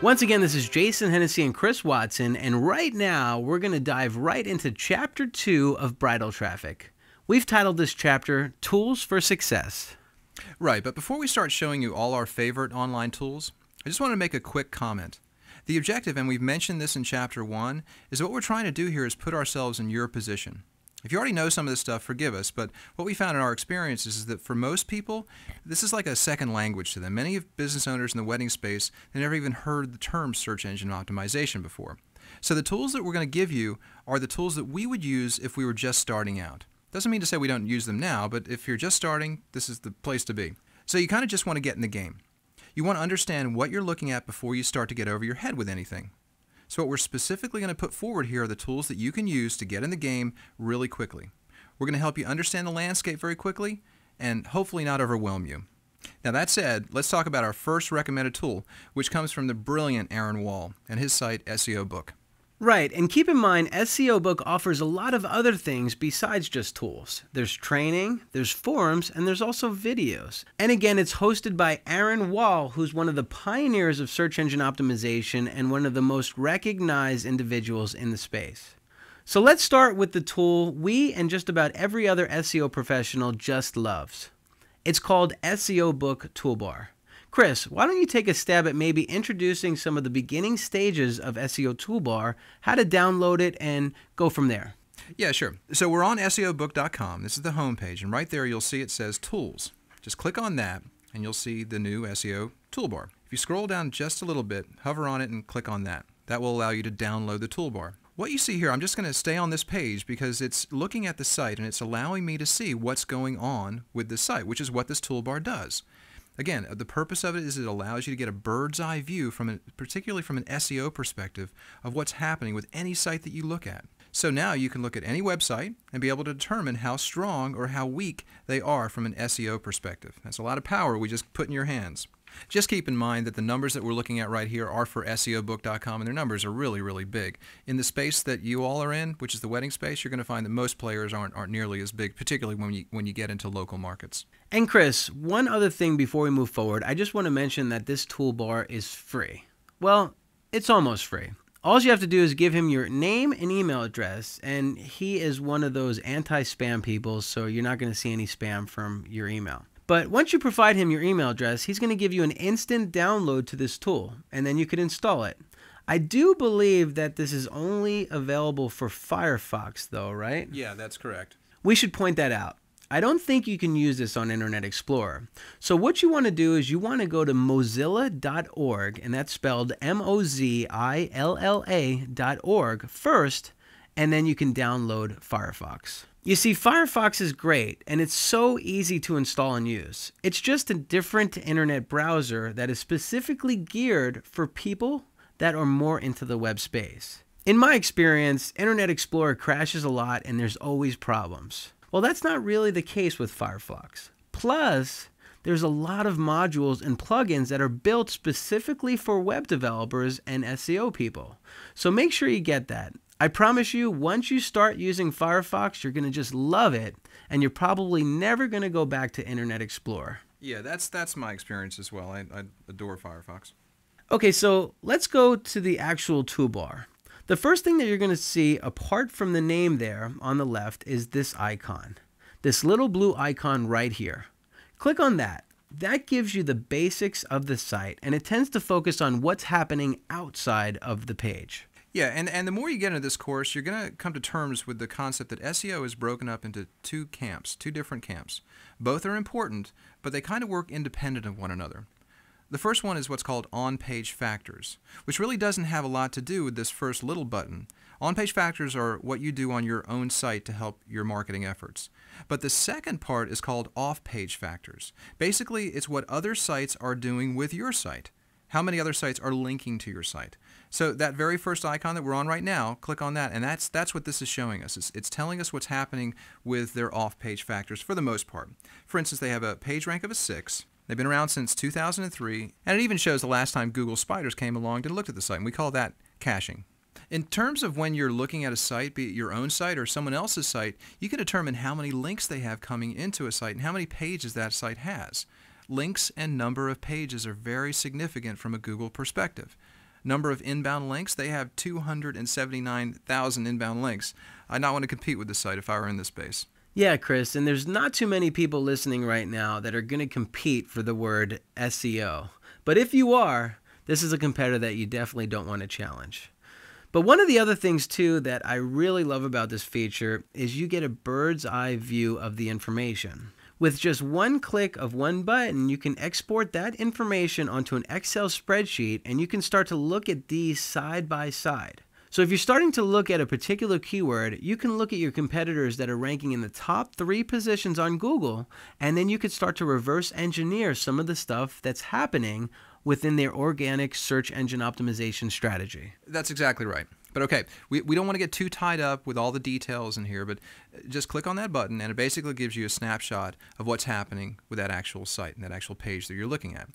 Once again, this is Jason Hennessy and Chris Watson, and right now we're going to dive right into Chapter 2 of Bridal Traffic. We've titled this chapter, Tools for Success. Right, but before we start showing you all our favorite online tools, I just want to make a quick comment. The objective, and we've mentioned this in Chapter 1, is what we're trying to do here is put ourselves in your position. If you already know some of this stuff, forgive us, but what we found in our experiences is that for most people, this is like a second language to them. Many business owners in the wedding space, they never even heard the term search engine optimization before. So the tools that we're going to give you are the tools that we would use if we were just starting out. Doesn't mean to say we don't use them now, but if you're just starting, this is the place to be. So you kind of just want to get in the game. You want to understand what you're looking at before you start to get over your head with anything. So what we're specifically going to put forward here are the tools that you can use to get in the game really quickly. We're going to help you understand the landscape very quickly and hopefully not overwhelm you. Now that said, let's talk about our first recommended tool, which comes from the brilliant Aaron Wall and his site SEO Book. Right, and keep in mind, SEO Book offers a lot of other things besides just tools. There's training, there's forums, and there's also videos. And again, it's hosted by Aaron Wall, who's one of the pioneers of search engine optimization and one of the most recognized individuals in the space. So let's start with the tool we and just about every other SEO professional just loves. It's called SEO Book Toolbar. Chris, why don't you take a stab at maybe introducing some of the beginning stages of SEO Toolbar, how to download it, and go from there? Yeah, sure. So we're on SEObook.com. This is the home page, and right there you'll see it says Tools. Just click on that, and you'll see the new SEO Toolbar. If you scroll down just a little bit, hover on it and click on that. That will allow you to download the toolbar. What you see here, I'm just going to stay on this page because it's looking at the site, and it's allowing me to see what's going on with the site, which is what this toolbar does. Again, the purpose of it is it allows you to get a bird's eye view, particularly from an SEO perspective, of what's happening with any site that you look at. So now you can look at any website and be able to determine how strong or how weak they are from an SEO perspective. That's a lot of power we just put in your hands. Just keep in mind that the numbers that we're looking at right here are for SEObook.com, and their numbers are really, really big. In the space that you all are in, which is the wedding space, you're going to find that most players aren't nearly as big, particularly when you get into local markets. And Chris, one other thing before we move forward, I just want to mention that this toolbar is free. Well, it's almost free. All you have to do is give him your name and email address, and he is one of those anti-spam people, so you're not going to see any spam from your email. But once you provide him your email address, he's going to give you an instant download to this tool, and then you can install it. I do believe that this is only available for Firefox, though, right? Yeah, that's correct. We should point that out. I don't think you can use this on Internet Explorer. So what you want to do is you want to go to mozilla.org, and that's spelled MOZILLA.org first, and then you can download Firefox. You see, Firefox is great, and it's so easy to install and use. It's just a different internet browser that is specifically geared for people that are more into the web space. In my experience, Internet Explorer crashes a lot and there's always problems. Well, that's not really the case with Firefox. Plus, there's a lot of modules and plugins that are built specifically for web developers and SEO people. So make sure you get that. I promise you, once you start using Firefox, you're going to just love it, and you're probably never going to go back to Internet Explorer. Yeah, that's my experience as well. I adore Firefox. Okay, so let's go to the actual toolbar. The first thing that you're going to see, apart from the name there on the left, is this icon. This little blue icon right here. Click on that. That gives you the basics of the site, and it tends to focus on what's happening outside of the page. Yeah, and the more you get into this course, you're going to come to terms with the concept that SEO is broken up into two different camps. Both are important, but they kind of work independent of one another. The first one is what's called on-page factors, which really doesn't have a lot to do with this first little button. On-page factors are what you do on your own site to help your marketing efforts. But the second part is called off-page factors. Basically, it's what other sites are doing with your site. How many other sites are linking to your site? So that very first icon that we're on right now, click on that, and that's what this is showing us. It's telling us what's happening with their off-page factors for the most part. For instance, they have a page rank of a 6. They've been around since 2003, and it even shows the last time Google Spiders came along and looked at the site, and we call that caching. In terms of when you're looking at a site, be it your own site or someone else's site, you can determine how many links they have coming into a site and how many pages that site has. Links and number of pages are very significant from a Google perspective. Number of inbound links, they have 279,000 inbound links. I'd not want to compete with this site if I were in this space. Yeah, Chris, and there's not too many people listening right now that are going to compete for the word SEO. But if you are, this is a competitor that you definitely don't want to challenge. But one of the other things, too, that I really love about this feature is you get a bird's eye view of the information. With just one click of one button, you can export that information onto an Excel spreadsheet, and you can start to look at these side by side. So if you're starting to look at a particular keyword, you can look at your competitors that are ranking in the top 3 positions on Google, and then you could start to reverse engineer some of the stuff that's happening within their organic search engine optimization strategy. That's exactly right. But okay, we don't want to get too tied up with all the details in here, but just click on that button and it basically gives you a snapshot of what's happening with that actual site and that actual page that you're looking at.